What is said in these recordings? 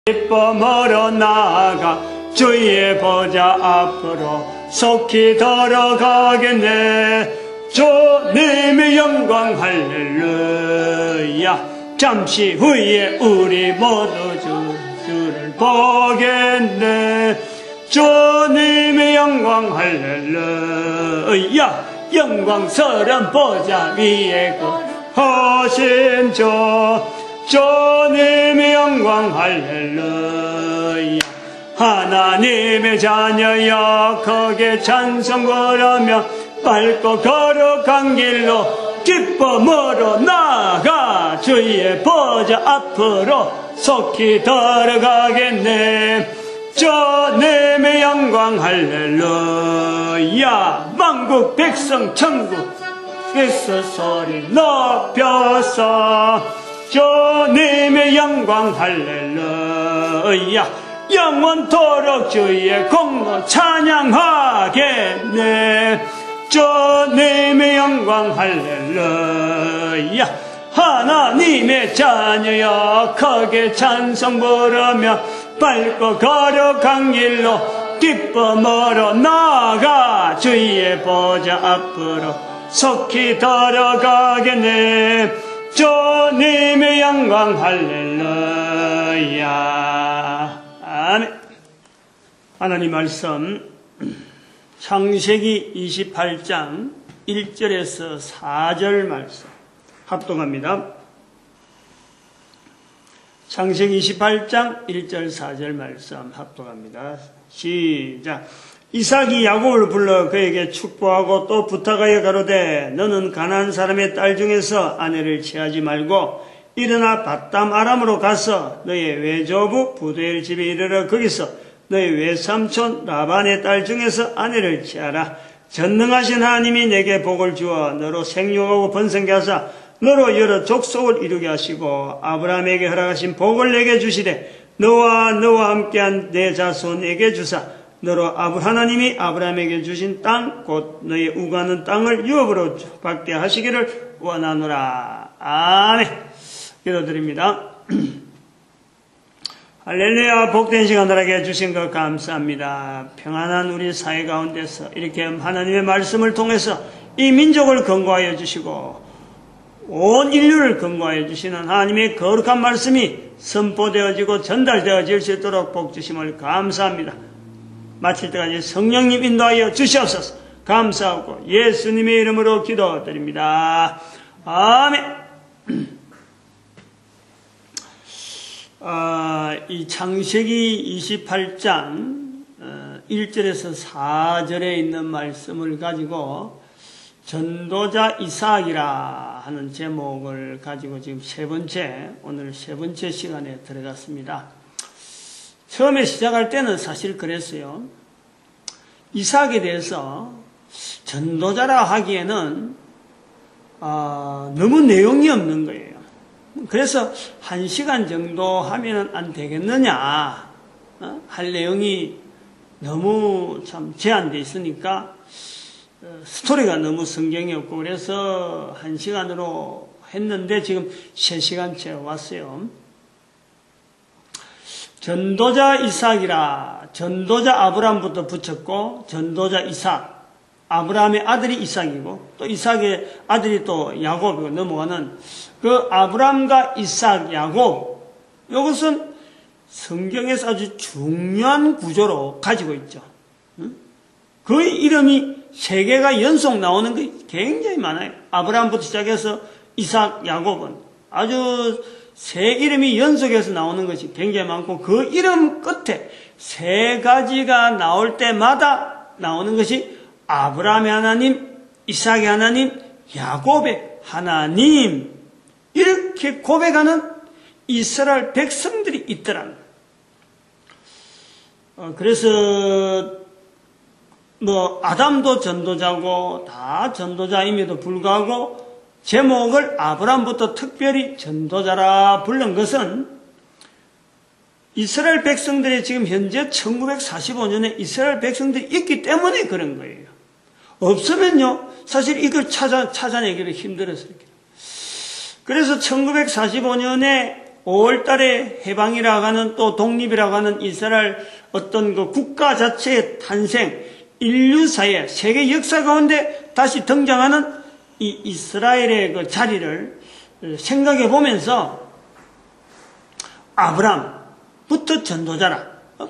기뻐 멀어 나아가 주의 보좌 앞으로 속히 들어가겠네. 주님의 영광 할렐루야. 잠시 후에 우리 모두 주를 보겠네. 주님의 영광 할렐루야. 영광스러운 보좌 위에 거하신 주, 주님의 영광 할렐루야. 하나님의 자녀여 크게 찬송 부르며 밟고 걸어간 길로 기뻐 멀어 나아가 주의 보좌 앞으로 속히 들어가겠네. 주님의 영광 할렐루야. 만국 백성 천국에서 소리 높여서 주님의 영광 할렐루야. 영원토록 주의 공로 찬양하겠네. 주님의 영광 할렐루야. 하나님의 자녀여 크게 찬송 부르며 밟고 걸어간 길로 기뻐 멀어 나아가 주의 보좌 앞으로 속히 들어가겠네. 주님의 영광 할렐루야. 아멘. 하나님 말씀 창세기 28장 1절에서 4절 말씀 합동합니다. 창세기 28장 1절 4절 말씀 합동합니다. 시작. 이삭이 야곱을 불러 그에게 축복하고 또 부탁하여 가로되 너는 가나안 사람의 딸 중에서 아내를 취하지 말고 일어나 밧담 아람으로 가서 너의 외조부 부두엘 집에 이르러 거기서 너의 외삼촌 라반의 딸 중에서 아내를 취하라. 전능하신 하나님이 내게 복을 주어 너로 생육하고 번성케 하사 너로 여러 족속을 이루게 하시고 아브라함에게 허락하신 복을 내게 주시되 너와 함께한 내 자손에게 주사 너로 하나님이 아브라함에게 주신 땅 곧 너의 우가는 땅을 유업으로 받게 하시기를 원하노라. 아멘. 기도드립니다. 할렐루야. 복된 시간 나에게 주신 것 감사합니다. 평안한 우리 사회 가운데서 이렇게 하나님의 말씀을 통해서 이 민족을 건고하여 주시고 온 인류를 건고하여 주시는 하나님의 거룩한 말씀이 선포되어지고 전달되어질 수 있도록 복 주심을 감사합니다. 마칠 때까지 성령님 인도하여 주시옵소서. 감사하고 예수님의 이름으로 기도드립니다. 아멘. 이 창세기 28장 1절에서 4절에 있는 말씀을 가지고 전도자 이삭이라 하는 제목을 가지고 지금 오늘 세 번째 시간에 들어갔습니다. 처음에 시작할 때는 사실 그랬어요. 이삭에 대해서 전도자라 하기에는 너무 내용이 없는 거예요. 그래서 1시간 정도 하면 안 되겠느냐 할 내용이 너무 참 제한되어 있으니까 스토리가 너무 성경이 없고 그래서 1시간으로 했는데 지금 3시간째 왔어요. 전도자 이삭이라. 전도자 아브라함부터 붙였고 전도자 이삭. 아브라함의 아들이 이삭이고 또 이삭의 아들이 또 야곱이고 넘어가는 그 아브라함과 이삭, 야곱, 이것은 성경에서 아주 중요한 구조로 가지고 있죠. 그 이름이 3개가 연속 나오는 게 굉장히 많아요. 아브라함부터 시작해서 이삭, 야곱은 아주 3 이름이 연속해서 나오는 것이 굉장히 많고 그 이름 끝에 3가지가 나올 때마다 나오는 것이 아브라함의 하나님, 이삭의 하나님, 야곱의 하나님 이렇게 고백하는 이스라엘 백성들이 있더라는 그래서 아담도 전도자고 다 전도자임에도 불구하고 제목을 아브라함부터 특별히 전도자라 부른 것은 이스라엘 백성들이 지금 현재 1945년에 이스라엘 백성들이 있기 때문에 그런 거예요. 없으면요, 사실 이걸 찾아내기를 힘들었어요. 그래서 1945년에 5월달에 해방이라고 하는 또 독립이라고 하는 이스라엘 어떤 그 국가 자체의 탄생, 인류사의 세계 역사 가운데 다시 등장하는 이 이스라엘의 그 자리를 생각해 보면서 아브람부터 전도자라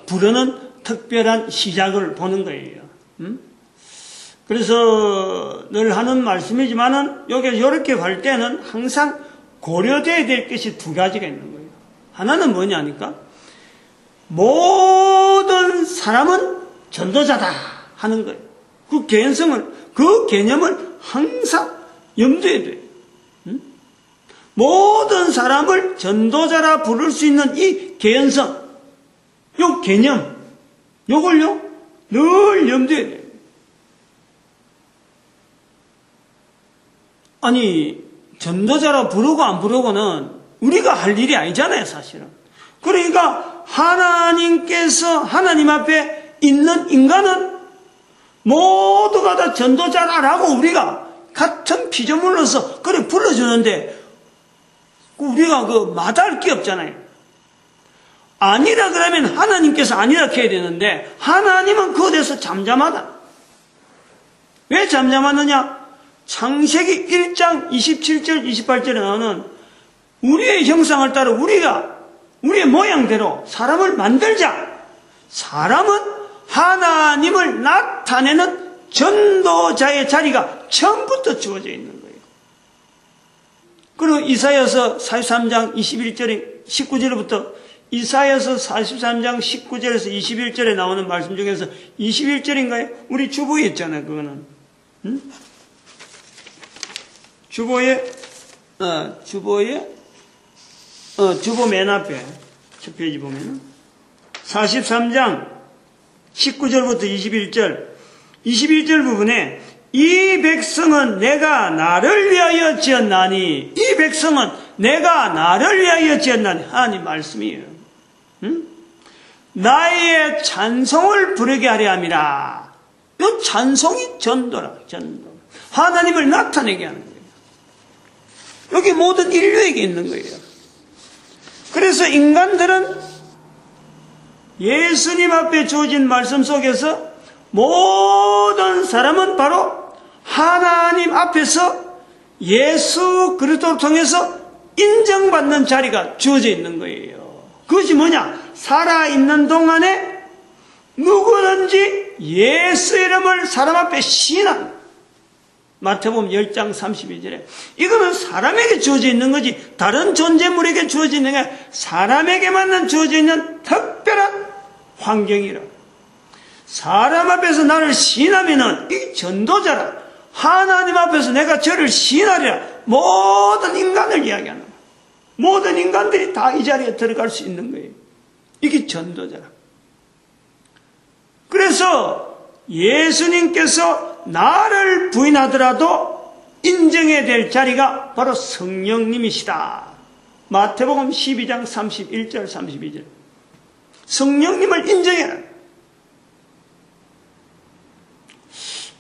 부르는 특별한 시작을 보는 거예요. 그래서 늘 하는 말씀이지만은 여기 이렇게 갈 때는 항상 고려되어야 될 것이 두 가지가 있는 거예요. 하나는 뭐냐니까 모든 사람은 전도자다 하는 거예요. 그 개연성을, 그 개념을 항상 염두에 둬요. 모든 사람을 전도자라 부를 수 있는 이 개연성, 요 개념, 요걸요 늘 염두에 둬요. 아니 전도자라 부르고 안 부르고는 우리가 할 일이 아니잖아요, 사실은. 그러니까 하나님께서 하나님 앞에 있는 인간은 모두가 다 전도자라고 우리가 같은 피조물로서 그래 불러주는데 우리가 그 마다할 게 없잖아요. 아니라 그러면 하나님께서 아니라 해야 되는데 하나님은 그에 대해서 잠잠하다. 왜 잠잠하느냐? 창세기 1장 27절 28절에 나오는 우리의 형상을 따라 우리의 모양대로 사람을 만들자. 사람은 하나님을 나타내는 전도자의 자리가 처음부터 주어져 있는 거예요. 그리고 이사야서 43장 21절에 19절부터 이사야서 43장 19절에서 21절에 나오는 말씀 중에서 21절인가요? 우리 주보에 있잖아요, 그거는. 응? 주보 맨 앞에 첫 페이지 보면은 43장 19절부터 21절 부분에 이 백성은 내가 나를 위하여 지었나니 이 백성은 내가 나를 위하여 지었나니 하나님 말씀이에요. 응? 나의 찬송을 부르게 하려 함이라. 이 찬송이 전도라. 전도. 하나님을 나타내게 하는 거예요. 여기 모든 인류에게 있는 거예요. 그래서 인간들은 예수님 앞에 주어진 말씀 속에서 모든 사람은 바로 하나님 앞에서 예수 그리스도를 통해서 인정받는 자리가 주어져 있는 거예요. 그것이 뭐냐? 살아있는 동안에 누구든지 예수 이름을 사람 앞에 시인한 마태복음 10장 32절에 이거는 사람에게 주어져 있는 거지 다른 존재물에게 주어져 있는 게 아니라 사람에게만 주어져 있는 특별한 환경이라. 사람 앞에서 나를 시인하면은 이 전도자라. 하나님 앞에서 내가 저를 시인하리라. 모든 인간을 이야기하는 거야. 모든 인간들이 다 이 자리에 들어갈 수 있는 거예요. 이게 전도자라. 그래서 예수님께서 나를 부인하더라도 인정해야 될 자리가 바로 성령님이시다. 마태복음 12장 31절 32절. 성령님을 인정해라.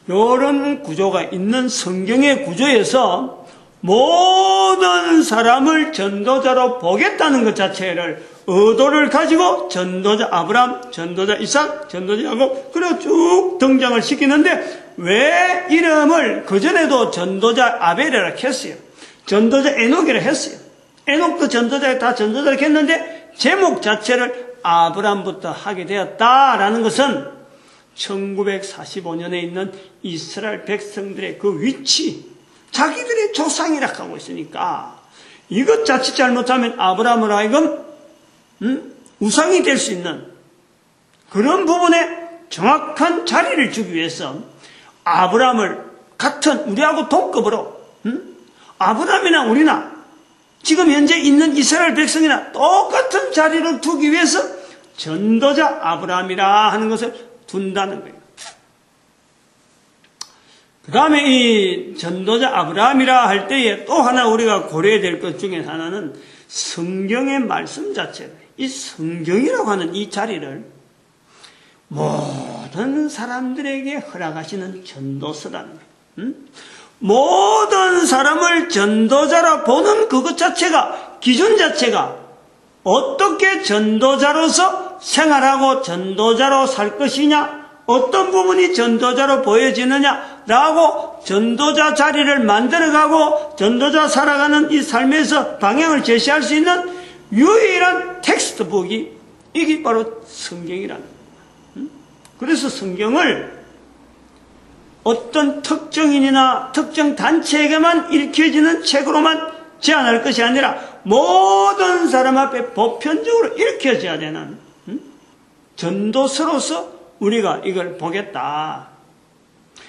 이런 구조가 있는 성경의 구조에서 모든 사람을 전도자로 보겠다는 것 자체를 의도를 가지고 전도자 아브람, 전도자 이삭, 전도자 야곱 그리고 쭉 등장을 시키는데 왜 이름을 그전에도 전도자 아벨이라 했어요. 전도자 에녹이라 했어요. 에녹도 전도자에 다 전도자를 했는데 제목 자체를 아브람부터 하게 되었다라는 것은 1945년에 있는 이스라엘 백성들의 그 위치, 자기들의 조상이라 하고 있으니까 이것 자칫 잘못하면 아브라함을 하여금 우상이 될 수 있는 그런 부분에 정확한 자리를 주기 위해서 아브라함을 같은 우리하고 동급으로 아브라함이나 우리나 지금 현재 있는 이스라엘 백성이나 똑같은 자리를 두기 위해서 전도자 아브라함이라 하는 것을 둔다는 거예요. 그 다음에 이 전도자 아브라함이라 할 때에 또 하나 우리가 고려해야 될 것 중에 하나는 성경의 말씀 자체예요. 이 성경이라고 하는 이 자리를 모든 사람들에게 허락하시는 전도서라는 거예요. 모든 사람을 전도자라 보는 그것 자체가, 기준 자체가 어떻게 전도자로서 생활하고 전도자로 살 것이냐, 어떤 부분이 전도자로 보여지느냐라고 전도자 자리를 만들어가고 전도자 살아가는 이 삶에서 방향을 제시할 수 있는 유일한 텍스트북이 이게 바로 성경이라는 거예요. 그래서 성경을 어떤 특정인이나 특정 단체에게만 읽혀지는 책으로만 제한할 것이 아니라 모든 사람 앞에 보편적으로 읽혀져야 되는 전도서로서 우리가 이걸 보겠다.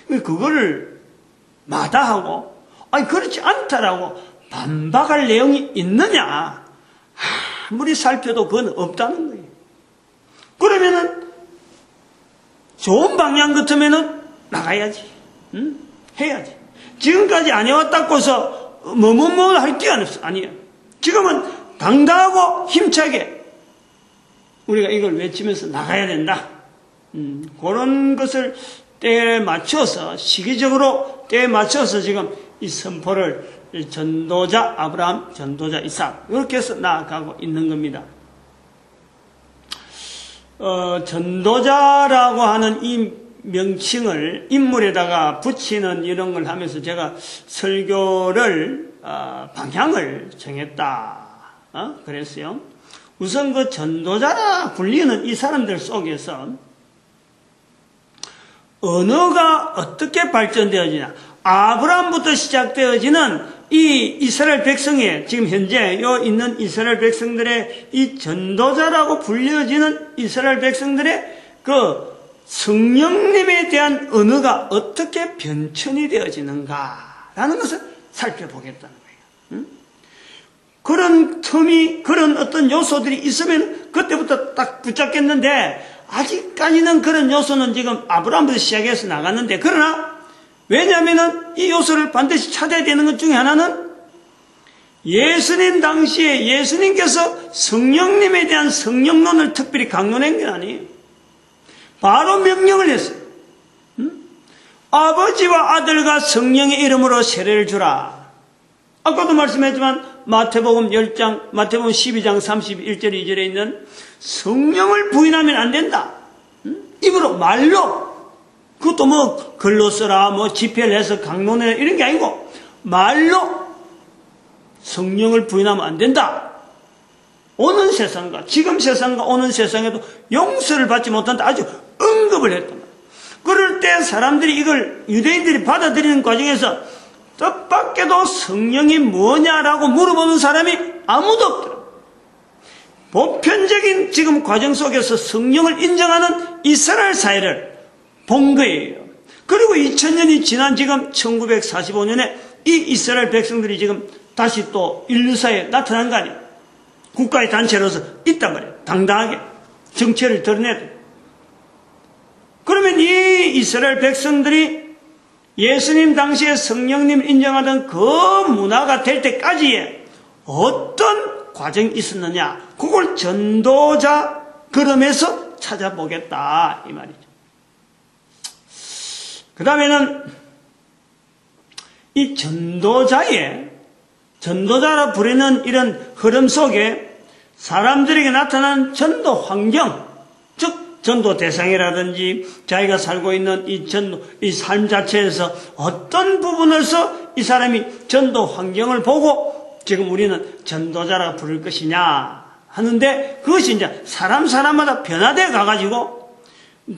그거를 마다하고 아니 그렇지 않다라고 반박할 내용이 있느냐, 아무리 살펴도 그건 없다는 거예요. 그러면은 좋은 방향 같으면은 나가야지, 해야지. 지금까지 안 해왔다고 해서 할 기회는 없어. 아니에요. 지금은 당당하고 힘차게 우리가 이걸 외치면서 나가야 된다. 그런 것을 때에 맞춰서, 시기적으로 때에 맞춰서 지금 이 선포를 전도자 아브라함, 전도자 이삭, 이렇게 해서 나아가고 있는 겁니다. 전도자라고 하는 이 명칭을 인물에다가 붙이는 이런 걸 하면서 제가 설교를, 방향을 정했다. 그랬어요. 우선 그 전도자라 불리는 이 사람들 속에서 언어가 어떻게 발전되어지냐. 아브라함부터 시작되어지는 이 이스라엘 백성의, 지금 현재 요 있는 이스라엘 백성들의 이 전도자라고 불려지는 이스라엘 백성들의 그 성령님에 대한 언어가 어떻게 변천이 되어지는가라는 것을 살펴보겠다는 거예요. 그런 틈이, 그런 어떤 요소들이 있으면 그때부터 딱 붙잡겠는데, 아직까지는 그런 요소는 지금 아브라함부터 시작해서 나갔는데, 그러나 왜냐하면은 이 요소를 반드시 찾아야 되는 것 중에 하나는 예수님 당시에 예수님께서 성령님에 대한 성령론을 특별히 강론한 게 아니에요. 바로 명령을 했어요. 아버지와 아들과 성령의 이름으로 세례를 주라. 아까도 말씀했지만 마태복음 10장, 마태복음 12장 31절 2절에 있는 성령을 부인하면 안 된다. 입으로, 말로. 그것도 뭐 글로 써라, 뭐 집회를 해서 강론해 이런 게 아니고 말로 성령을 부인하면 안 된다. 오는 세상과, 지금 세상과 오는 세상에도 용서를 받지 못한다. 아주 언급을 했단 말이에요. 그럴 때 사람들이 이걸, 유대인들이 받아들이는 과정에서 뜻밖에도 성령이 뭐냐라고 물어보는 사람이 아무도 없더라고요. 보편적인 지금 과정 속에서 성령을 인정하는 이스라엘 사회를 본 거예요. 그리고 2000년이 지난 지금 1945년에 이 이스라엘 백성들이 지금 다시 또 인류사에 나타난 거 아니에요. 국가의 단체로서 있단 말이에요. 당당하게 정체를 드러내도. 그러면 이 이스라엘 백성들이 예수님 당시에 성령님을 인정하던 그 문화가 될 때까지의 어떤 과정이 있었느냐, 그걸 전도자 걸음에서 찾아보겠다 이 말이죠. 그 다음에는 이 전도자라 부르는 이런 흐름 속에 사람들에게 나타나는 전도 환경, 즉 전도 대상이라든지 자기가 살고 있는 이 삶 자체에서 어떤 부분에서 이 사람이 전도 환경을 보고 지금 우리는 전도자라 부를 것이냐 하는데, 그것이 이제 사람마다 변화되어 가가지고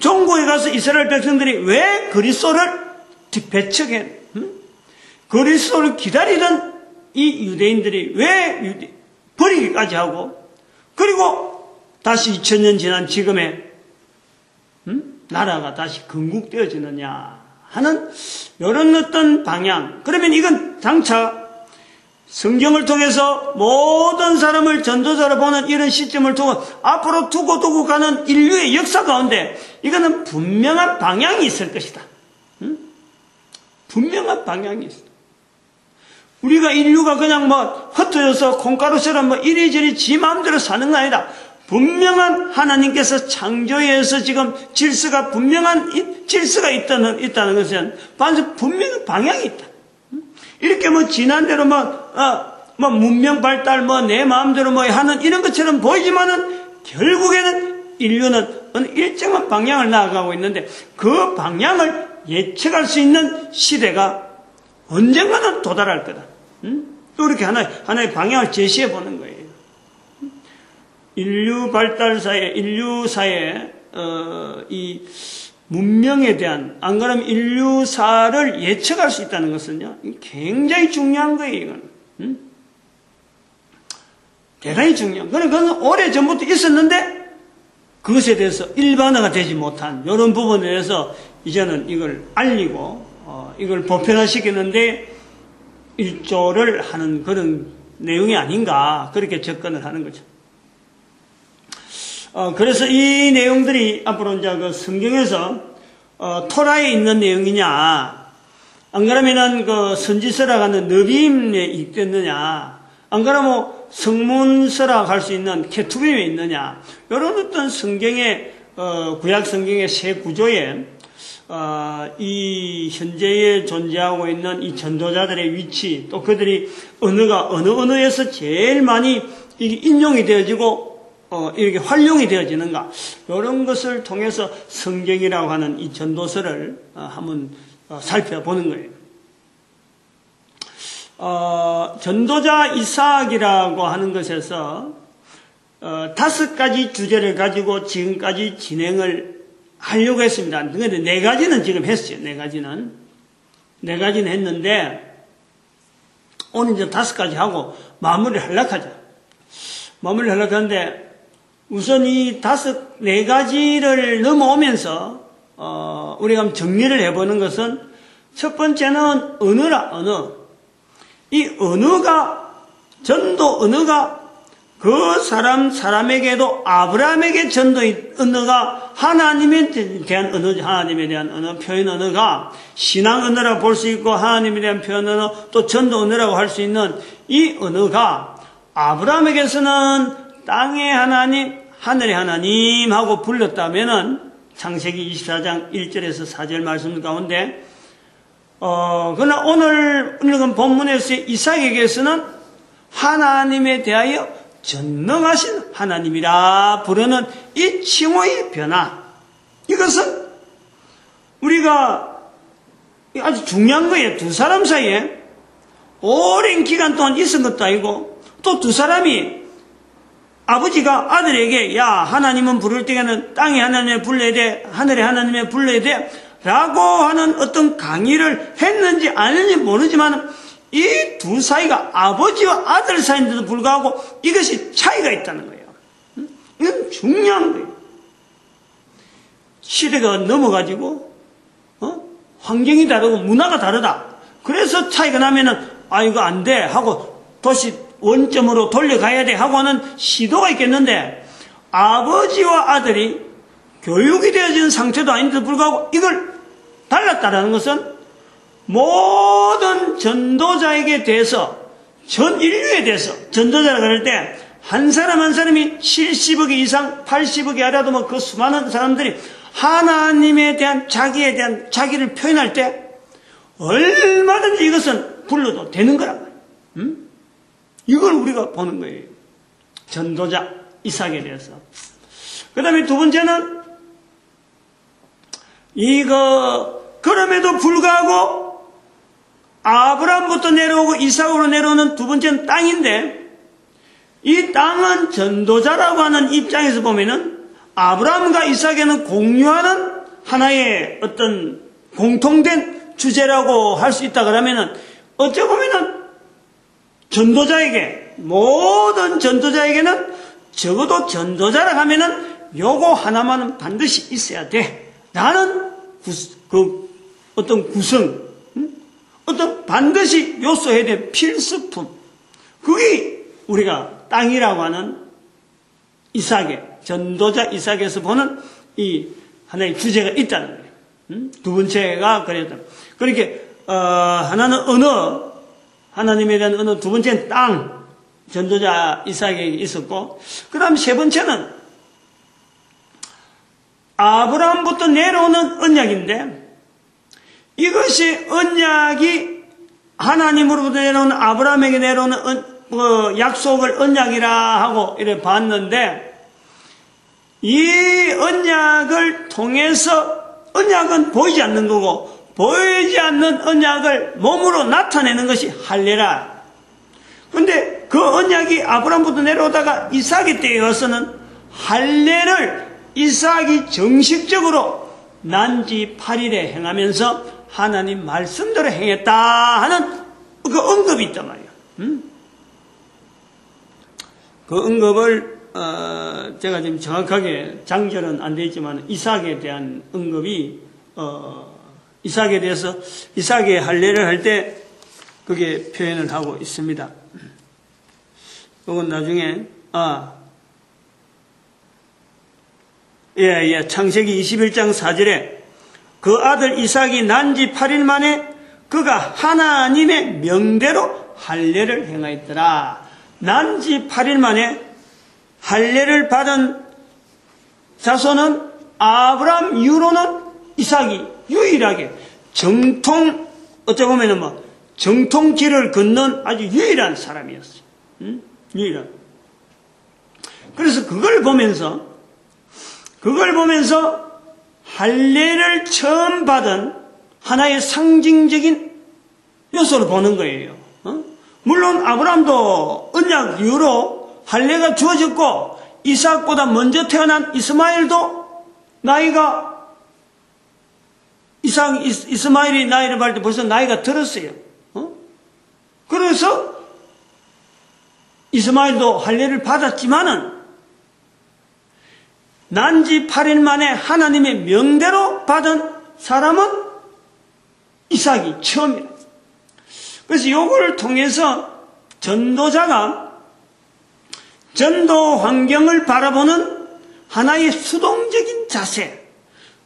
종고에 가서 이스라엘 백성들이 왜 그리스도를 배척해, 그리스도를 기다리던 이 유대인들이 왜 버리기까지 하고, 그리고 다시 2000년 지난 지금의 나라가 다시 건국되어지느냐 하는 이런 어떤 방향. 그러면 이건 장차 성경을 통해서 모든 사람을 전도자로 보는 이런 시점을 두고 앞으로 두고 가는 인류의 역사 가운데 이거는 분명한 방향이 있을 것이다. 분명한 방향이 있어. 우리가 인류가 그냥 뭐 흩어져서 콩가루처럼 뭐 이리저리 지 마음대로 사는 거 아니다. 분명한 하나님께서 창조에서 지금 질서가 분명한 질서가 있다는 것은 반드시 분명한 방향이 있다. 이렇게 뭐 지난대로 뭐 뭐 문명 발달, 뭐 내 마음대로 뭐 하는 이런 것처럼 보이지만은 결국에는 인류는 어느 일정한 방향을 나아가고 있는데 그 방향을 예측할 수 있는 시대가 언젠가는 도달할 거다. 이렇게 하나의 방향을 제시해 보는 거예요. 인류 발달사에, 인류사에, 이 문명에 대한, 안 그러면 인류사를 예측할 수 있다는 것은요, 굉장히 중요한 거예요, 이건. 대단히 중요한. 그건 오래 전부터 있었는데, 그것에 대해서 일반화가 되지 못한 이런 부분에 대해서 이제는 이걸 알리고, 이걸 보편화시키는데 일조를 하는 그런 내용이 아닌가, 그렇게 접근을 하는 거죠. 그래서 이 내용들이 앞으로 이제 그 성경에서, 토라에 있는 내용이냐, 안 그러면은 그 선지서라 하는 너비임에 있겠느냐, 안 그러면 성문서라 할 수 있는 케투빔에 있느냐, 이런 어떤 성경의, 구약 성경의 세 구조에, 이 현재에 존재하고 있는 이 전도자들의 위치, 또 그들이 언어가 어느 언어에서 제일 많이 이게 인용이 되어지고, 이렇게 활용이 되어지는가, 이런 것을 통해서 성경이라고 하는 이 전도서를 한번 살펴보는 거예요. 전도자 이삭이라고 하는 것에서 5가지 주제를 가지고 지금까지 진행을 하려고 했습니다. 근데 4가지는 지금 했어요. 4가지는 했는데 오늘 이제 5가지 하고 마무리를 하려고 하죠. 마무리를 하려고 하는데 우선 이 4가지를 넘어오면서 우리가 한번 정리를 해보는 것은 첫 번째는 언어. 이 언어가, 전도 언어가 그 사람에게도 아브라함에게 전도의 언어가 하나님에 대한 언어죠. 하나님에 대한 언어, 표현 언어가 신앙 언어라고 볼 수 있고 하나님에 대한 표현 언어, 또 전도 언어라고 할 수 있는 이 언어가 아브라함에게서는 땅의 하나님, 하늘의 하나님 하고 불렸다면은 창세기 24장 1절에서 4절 말씀 가운데 그러나 오늘 읽은 본문에서 이삭에게서는 하나님에 대하여 전능하신 하나님이라 부르는 이 칭호의 변화, 이것은 우리가 아주 중요한 거예요. 두 사람 사이에 오랜 기간 동안 있은 것도 아니고, 또 두 사람이 아버지가 아들에게 야, 하나님은 부를 때에는 땅의 하나님에 불러야 돼, 하늘의 하나님에 불러야 돼 라고 하는 어떤 강의를 했는지 안 했는지 모르지만 이 두 사이가 아버지와 아들 사이인데도 불구하고 이것이 차이가 있다는 거예요. 이건 중요한 거예요. 시대가 넘어가지고 환경이 다르고 문화가 다르다. 그래서 차이가 나면은 이거 안 돼 하고 다시 원점으로 돌려가야 돼 하고는 시도가 있겠는데, 아버지와 아들이 교육이 되어진 상태도 아닌데도 불구하고 이걸 달랐다라는 것은 모든 전도자에게 대해서, 전 인류에 대해서 전도자라고 할 때 한 사람 한 사람이 70억 이상 80억이 아니라도 뭐 그 수많은 사람들이 하나님에 대한 자기에 대한 자기를 표현할 때 얼마든지 이것은 불러도 되는 거란 말이에요. 이걸 우리가 보는 거예요. 전도자 이삭에 대해서. 그 다음에 두 번째는 그럼에도 불구하고 아브라함부터 내려오고 이삭으로 내려오는 두 번째는 땅인데, 이 땅은 전도자라고 하는 입장에서 보면은 아브라함과 이삭에는 공유하는 하나의 어떤 공통된 주제라고 할 수 있다 그러면은, 어찌 보면은 전도자에게, 모든 전도자에게는 적어도 전도자라 하면은 요거 하나만은 반드시 있어야 돼 라는 어떤 구성, 어떤 반드시 요소해야 될 필수품, 그게 우리가 땅이라고 하는 이삭의, 전도자 이삭에서 보는 이 하나의 주제가 있다는 거예요. 두 번째가 그랬다. 그렇게 하나는 언어, 하나님에 대한 언어, 두 번째는 땅, 전도자 이삭에게 있었고, 그 다음 세 번째는 아브라함부터 내려오는 언약인데, 이것이 언약이 하나님으로부터 내려오는, 아브라함에게 내려오는 약속을 언약이라 하고 이렇게 봤는데, 이 언약을 통해서, 언약은 보이지 않는 거고, 보이지 않는 언약을 몸으로 나타내는 것이 할례라. 근데 그 언약이 아브라함부터 내려오다가 이삭의 때에 와서는 할례를 이삭이 정식적으로 난지 8일에 행하면서 하나님 말씀대로 행했다 하는 그 언급이 있단 말이에요. 그 언급을 제가 지금 정확하게 장절은 안 되어 있지만 이삭에 대한 언급이 이삭에 대해서 이삭의 할례를 할 때 그게 표현을 하고 있습니다. 그건 나중에 창세기 21장 4절에 그 아들 이삭이 난지 8일 만에 그가 하나님의 명대로 할례를 행하였더라. 난지 8일 만에 할례를 받은 자손은 아브라함 이후로는 이삭이 유일하게 어찌 보면은 정통길을 걷는 아주 유일한 사람이었어요. 유일한. 그래서 그걸 보면서 할례를 처음 받은 하나의 상징적인 요소를 보는 거예요. 물론 아브라함도 언약 이후로 할례가 주어졌고 이삭보다 먼저 태어난 이스마엘도 이스마엘이 나이를 받을 때 벌써 나이가 들었어요. 그래서 이스마엘도 할례를 받았지만은 난지 8일 만에 하나님의 명대로 받은 사람은 이삭이 처음이라. 그래서 이걸 통해서 전도자가 전도 환경을 바라보는 하나의 수동적인 자세,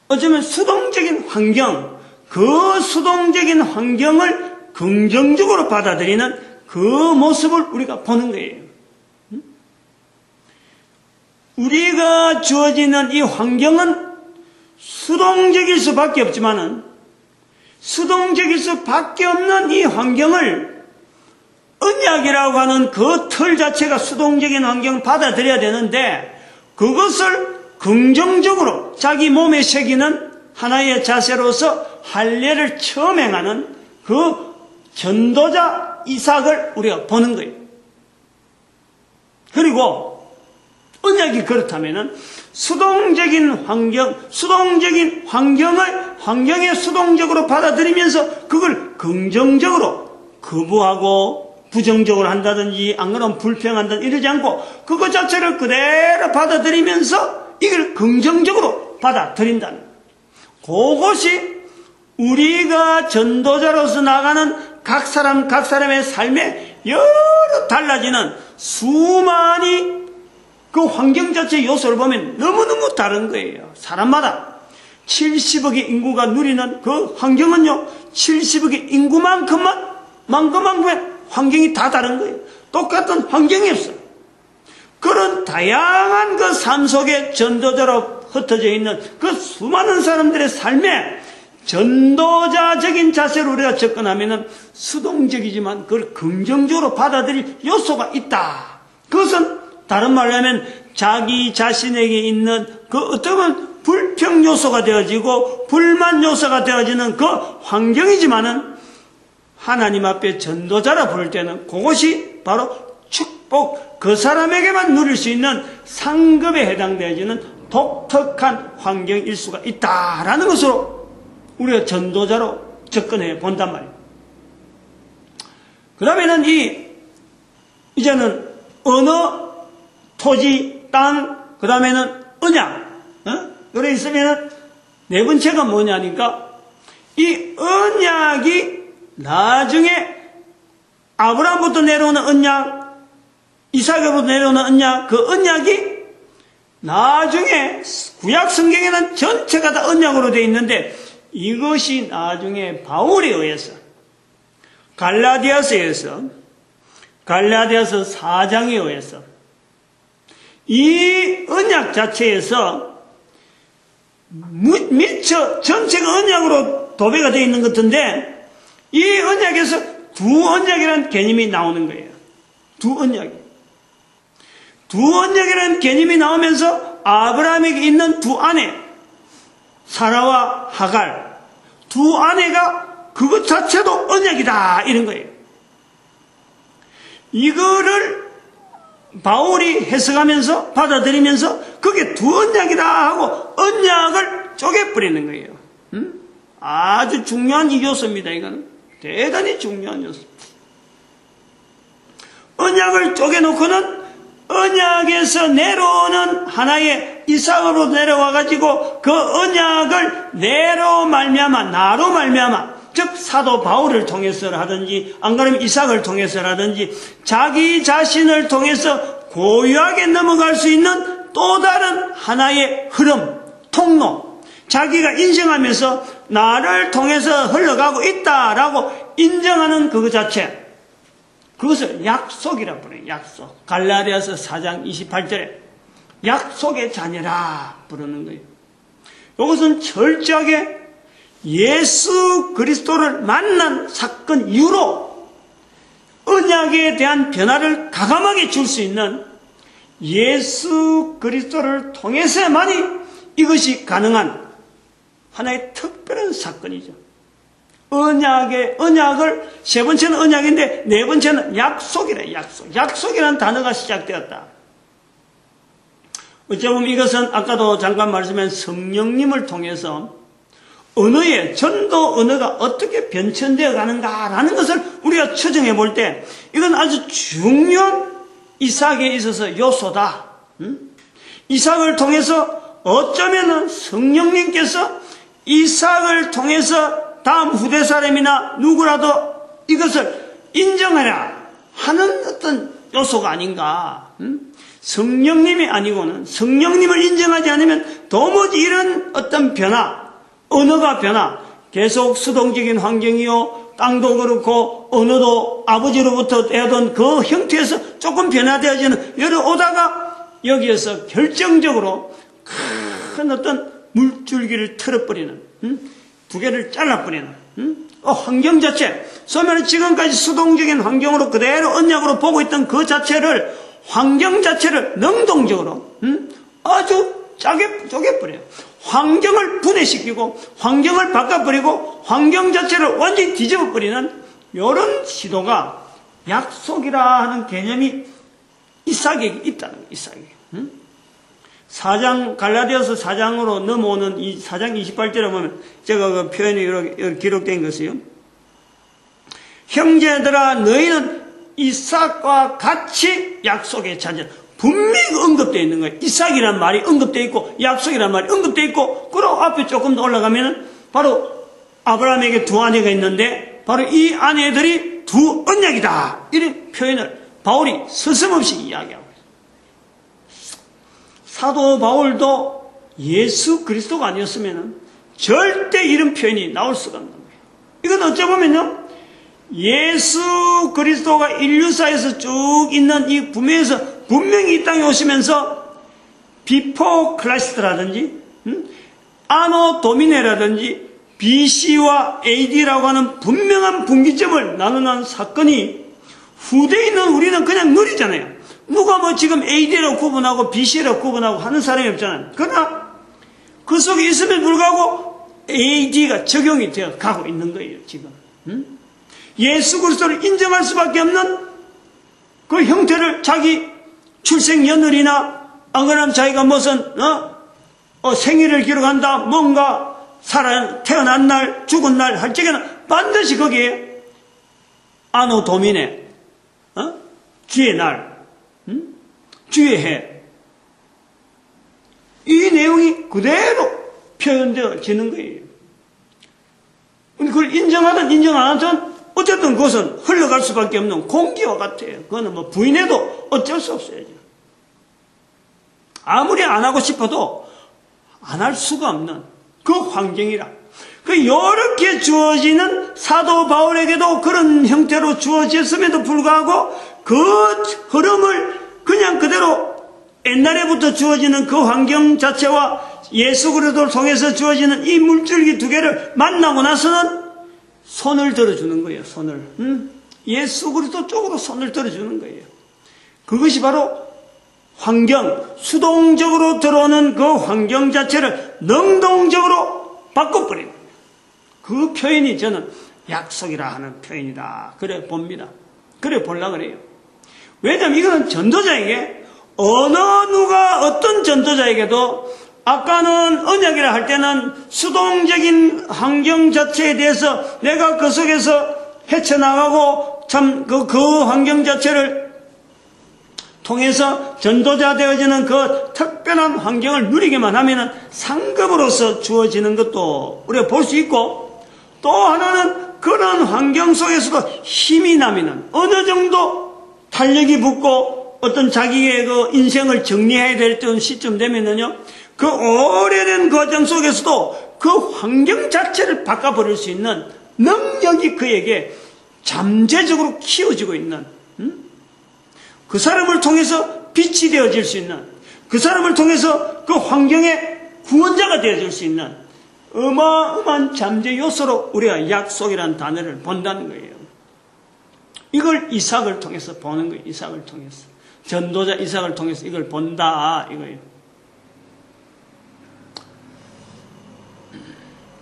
어쩌면 수동적인 환경, 그 수동적인 환경을 긍정적으로 받아들이는 그 모습을 우리가 보는 거예요. 우리가 주어지는 이 환경은 수동적일 수밖에 없지만은 수동적일 수밖에 없는 이 환경을 언약이라고 하는 그 틀 자체가 수동적인 환경을 받아들여야 되는데 그것을 긍정적으로 자기 몸에 새기는 하나의 자세로서 할례를 처음 행하는 그 전도자 이삭을 우리가 보는 거예요. 그리고 언약이 그렇다면은 수동적인 환경에 수동적으로 받아들이면서 그걸 긍정적으로 거부하고 부정적으로 한다든지 안 그러면 불평한다든지 이러지 않고 그것 자체를 그대로 받아들이면서 이걸 긍정적으로 받아들인다는 그것이 우리가 전도자로서 나가는 각 사람의 삶에 여러 달라지는 수많이 그 환경 자체의 요소를 보면 너무너무 다른 거예요. 사람마다 70억의 인구가 누리는 그 환경은요 70억의 인구만큼의 환경이 다 다른 거예요. 똑같은 환경이 없어요. 그런 다양한 그 삶 속에 전도자로 흩어져 있는 그 수많은 사람들의 삶에 전도자적인 자세로 우리가 접근하면 수동적이지만 그걸 긍정적으로 받아들일 요소가 있다. 그것은 다른 말로 하면 자기 자신에게 있는 그 어떤 불평 요소가 되어지고 불만 요소가 되어지는 그 환경이지만은 하나님 앞에 전도자라 부를 때는 그것이 바로 축복, 그 사람에게만 누릴 수 있는 상급에 해당되어지는 독특한 환경일 수가 있다라는 것으로 우리가 전도자로 접근해 본단 말이에요. 그러면은 이제는 언어, 토지, 땅, 그 다음에는 언약, 그래 있으면은 네 번째가 뭐냐니까 이 언약이 나중에 아브라함부터 내려오는 언약, 이삭에부터 내려오는 언약, 그 언약이 나중에 구약 성경에는 전체가 다 언약으로 되어 있는데 이것이 나중에 바울에 의해서 갈라디아서 4장에 의해서 이 언약 자체에서 미처 전체가 언약으로 도배가 되어 있는 것 같은데 이 언약에서 두 언약이라는 개념이 나오는 거예요. 두 언약이. 두 언약이라는 개념이 나오면서 아브라함에게 있는 두 아내, 사라와 하갈, 두 아내가 그것 자체도 언약이다 이런 거예요. 이거를 바울이 해석하면서 받아들이면서 그게 두 언약이다 하고 언약을 쪼개버리는 거예요. 아주 중요한 이 요소입니다. 이거는 대단히 중요한 요소. 언약을 쪼개놓고는 언약에서 내려오는 하나의 이삭으로 내려와가지고 그 언약을 내로 말미암아 나로 말미암아 즉 사도 바울을 통해서라든지 안 그러면 이삭을 통해서라든지 자기 자신을 통해서 고유하게 넘어갈 수 있는 또 다른 하나의 흐름, 통로, 자기가 인정하면서 나를 통해서 흘러가고 있다라고 인정하는 그것 자체, 그것을 약속이라고 부르는 약속. 갈라디아서 4장 28절에 약속의 자녀라 부르는 거예요. 이것은 철저하게 예수 그리스도를 만난 사건 이후로 언약에 대한 변화를 가감하게 줄 수 있는 예수 그리스도를 통해서만이 이것이 가능한 하나의 특별한 사건이죠. 언약을 세 번째는 언약인데 네 번째는 약속이래. 약속이라는 단어가 시작되었다. 어쩌면 이것은 아까도 잠깐 말씀한 성령님을 통해서 언어의 전도 언어가 어떻게 변천되어 가는가라는 것을 우리가 추정해 볼 때 이건 아주 중요한 이삭에 있어서 요소다. 이삭을 통해서 어쩌면 성령님께서 이삭을 통해서 다음 후대 사람이나 누구라도 이것을 인정하라 하는 어떤 요소가 아닌가. 성령님이 아니고는 성령님을 인정하지 않으면 도무지 이런 어떤 변화, 언어가 변화, 계속 수동적인 환경이요, 땅도 그렇고 언어도 아버지로부터 되던 그 형태에서 조금 변화되어지는 여러 오다가 여기에서 결정적으로 큰 어떤 물줄기를 틀어버리는, 두 개를 잘라버리는 환경 자체, 소면 지금까지 수동적인 환경으로 그대로 언약으로 보고 있던 그 자체를, 환경 자체를 능동적으로 아주 짜게 쪼개버려요. 환경을 분해시키고 환경을 바꿔버리고 환경 자체를 완전히 뒤집어버리는 이런 시도가 약속이라 하는 개념이 이삭에게 있다는 거예요. 이삭에게. 4장, 갈라디아서 4장으로 넘어오는 이 4장 28절에 보면 제가 그 표현이 이렇게 기록된 것이요. 형제들아 너희는 이삭과 같이 약속의 자녀. 분명히 언급되어 있는 거예요. 이삭이란 말이 언급되어 있고 약속이란 말이 언급되어 있고, 그리고 앞에 조금 더 올라가면 바로 아브라함에게 두 아내가 있는데 바로 이 아내들이 두 언약이다 이런 표현을 바울이 서슴없이 이야기하고 있어요. 사도 바울도 예수 그리스도가 아니었으면 절대 이런 표현이 나올 수가 없는 거예요. 이건 어쩌보면요, 예수 그리스도가 인류사에서 쭉 있는 이 부면에서 분명히 이 땅에 오시면서 비포 클라시스라든지 아노 도미네라든지 BC와 AD라고 하는 분명한 분기점을 나누는 사건이 후대에 있는 우리는 그냥 느리잖아요. 누가 뭐 지금 AD라고 구분하고 BC라고 구분하고 하는 사람이 없잖아요. 그러나 그 속에 있음에도 불구하고 AD가 적용이 되어 가고 있는 거예요. 지금 예수 그리스도를 인정할 수밖에 없는 그 형태를 자기 출생 연월이나 안 그러면 자기가 무슨 생일을 기록한다, 뭔가 태어난 날, 죽은 날 할 적에는 반드시 거기에 아노 도미네, 주의 날, 주의 해, 이 내용이 그대로 표현되어지는 거예요. 그걸 인정하든 인정 안 하든 어쨌든 그것은 흘러갈 수밖에 없는 공기와 같아요. 그거는 뭐 부인해도 어쩔 수 없어요. 아무리 안 하고 싶어도 안 할 수가 없는 그 환경이라. 이렇게 주어지는 사도 바울에게도 그런 형태로 주어졌음에도 불구하고 그 흐름을 그냥 그대로 옛날에부터 주어지는 그 환경 자체와 예수 그리스도를 통해서 주어지는 이 물줄기 두 개를 만나고 나서는 손을 들어주는 거예요. 손을. 예수 그리스도 쪽으로 손을 들어주는 거예요. 그것이 바로 환경, 수동적으로 들어오는 그 환경 자체를 능동적으로 바꿔버리는 거예요. 그 표현이 저는 약속이라 하는 표현이다. 그래 봅니다. 그래 보려고 그래요. 왜냐하면 이거는 전도자에게 누가 어떤 전도자에게도 아까는 언약이라 할 때는 수동적인 환경 자체에 대해서 내가 그 속에서 헤쳐나가고 참 그 환경 자체를 통해서 전도자 되어지는 그 특별한 환경을 누리게만 하면은 상급으로서 주어지는 것도 우리가 볼 수 있고, 또 하나는 그런 환경 속에서도 힘이 나면은 어느 정도 탄력이 붙고 어떤 자기의 그 인생을 정리해야 될 시점 되면은요, 그 오래된 과정 속에서도 그 환경 자체를 바꿔버릴 수 있는 능력이 그에게 잠재적으로 키워지고 있는, 그 사람을 통해서 빛이 되어질 수 있는, 그 사람을 통해서 그 환경의 구원자가 되어질 수 있는 어마어마한 잠재 요소로 우리가 약속이라는 단어를 본다는 거예요. 이걸 이삭을 통해서 보는 거예요. 이삭을 통해서. 전도자 이삭을 통해서 이걸 본다 이거예요.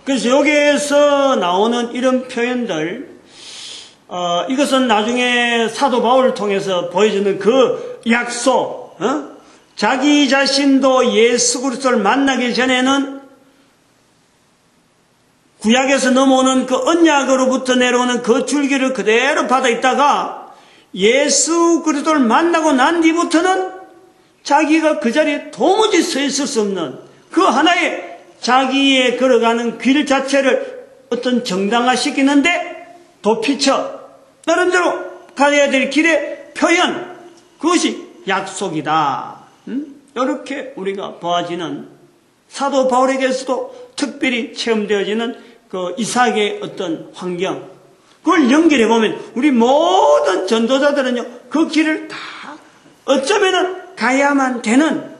그래서 여기에서 나오는 이런 표현들, 이것은 나중에 사도 바울을 통해서 보여주는 그 약속, 자기 자신도 예수 그리스도를 만나기 전에는 구약에서 넘어오는 그 언약으로부터 내려오는 그 줄기를 그대로 받아 있다가 예수 그리스도를 만나고 난 뒤부터는 자기가 그 자리에 도무지 서 있을 수 없는 그 하나의 자기의 걸어가는 길 자체를 어떤 정당화시키는데 도피처 나름대로 가야 될 길의 표현, 그것이 약속이다. 이렇게 우리가 보아지는 사도 바울에게서도 특별히 체험되어지는 그 이삭의 어떤 환경, 그걸 연결해 보면 우리 모든 전도자들은요 그 길을 다 어쩌면은 가야만 되는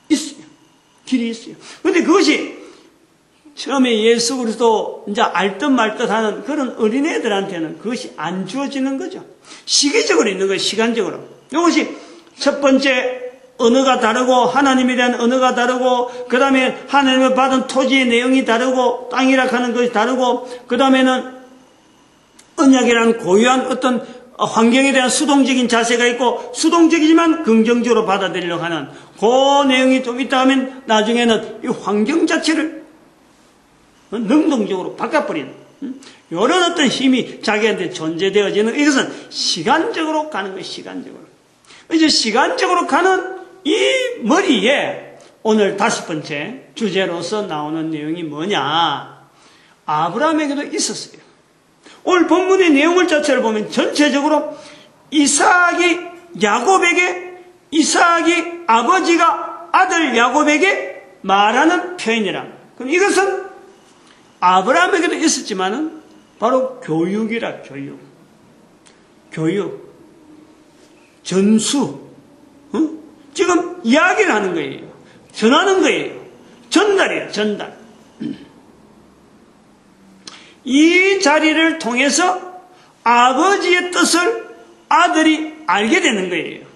있어요. 길이 있어요. 그런데 그것이 처음에 예수 그리스도 이제 알듯 말듯 하는 그런 어린애들한테는 그것이 안 주어지는 거죠. 시기적으로 있는 거예요. 시간적으로. 이것이 첫 번째 언어가 다르고 하나님에 대한 언어가 다르고, 그 다음에 하나님을 받은 토지의 내용이 다르고, 땅이라 하는 것이 다르고, 그 다음에는 언약이라는 고유한 어떤 환경에 대한 수동적인 자세가 있고, 수동적이지만 긍정적으로 받아들이려고 하는 그 내용이 좀 있다 하면 나중에는 이 환경 자체를 능동적으로 바꿔버리는 이런 어떤 힘이 자기한테 존재되어지는, 이것은 시간적으로 가는 거예요. 시간적으로. 이제 시간적으로 가는 이 머리에 오늘 5번째 주제로서 나오는 내용이 뭐냐? 아브라함에게도 있었어요. 오늘 본문의 내용을 자체를 보면 전체적으로 이삭이 아버지가 아들 야곱에게 말하는 표현이라. 그럼 이것은 아브라함에게도 있었지만은 바로 교육이라. 교육. 전수. 지금 이야기를 하는 거예요. 전하는 거예요. 전달이에요. 전달. 이 자리를 통해서 아버지의 뜻을 아들이 알게 되는 거예요.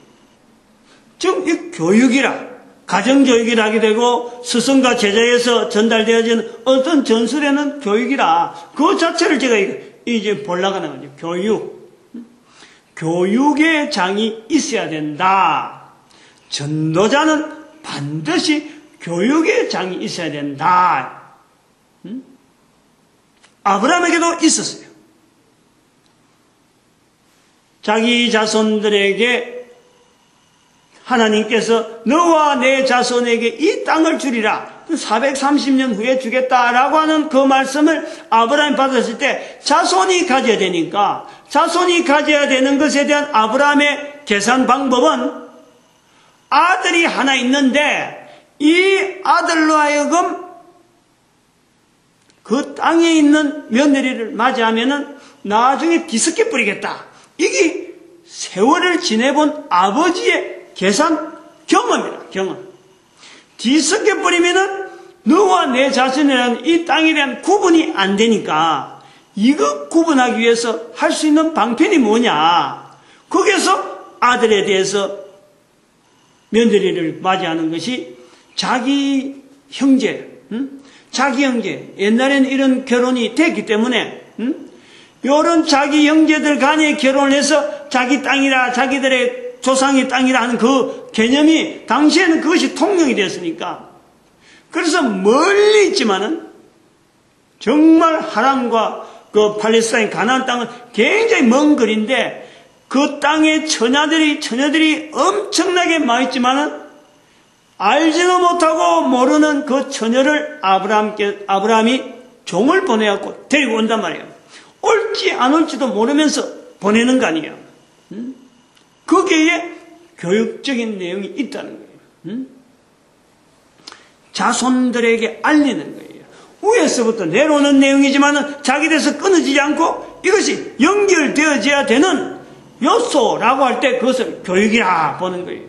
즉, 이 교육이라, 가정교육이라 하게 되고, 스승과 제자에서 전달되어지는 어떤 전술에는 교육이라, 그 자체를 제가 이제 보려고 하는 거죠. 교육. 교육의 장이 있어야 된다. 전도자는 반드시 교육의 장이 있어야 된다. 아브라함에게도 있었어요. 자기 자손들에게 하나님께서 너와 내 자손에게 이 땅을 주리라. 430년 후에 주겠다라고 하는 그 말씀을 아브라함이 받았을 때 자손이 가져야 되니까, 자손이 가져야 되는 것에 대한 아브라함의 계산 방법은 아들이 하나 있는데 이 아들로 하여금 그 땅에 있는 며느리를 맞이하면은 나중에 뒤섞여 버리겠다. 이게 세월을 지내본 아버지의 계산 경험이라. 경험. 뒤섞여 버리면은 너와 내 자신이라는 이 땅에 대한 구분이 안 되니까 이거 구분하기 위해서 할 수 있는 방편이 뭐냐? 거기에서 아들에 대해서 며느리를 맞이하는 것이 자기 형제, 자기 형제. 옛날에는 이런 결혼이 됐기 때문에 이런 자기 형제들 간에 결혼을 해서 자기 땅이라 자기들의 조상의 땅이라 하는 그 개념이 당시에는 그것이 통용이 됐으니까 그래서 멀리 있지만은 정말 하란과 그 팔레스타인 가나안 땅은 굉장히 먼 거리인데 그 땅에 처녀들이 엄청나게 많았지만은 알지도 못하고 모르는 그 처녀를 아브라함이 종을 보내갖고 데리고 온단 말이에요. 올지 안 올지도 모르면서 보내는 거 아니에요. 거기에 교육적인 내용이 있다는 거예요. 자손들에게 알리는 거예요. 위에서부터 내려오는 내용이지만 자기들에서 끊어지지 않고 이것이 연결되어져야 되는 요소라고 할 때 그것을 교육이라 보는 거예요.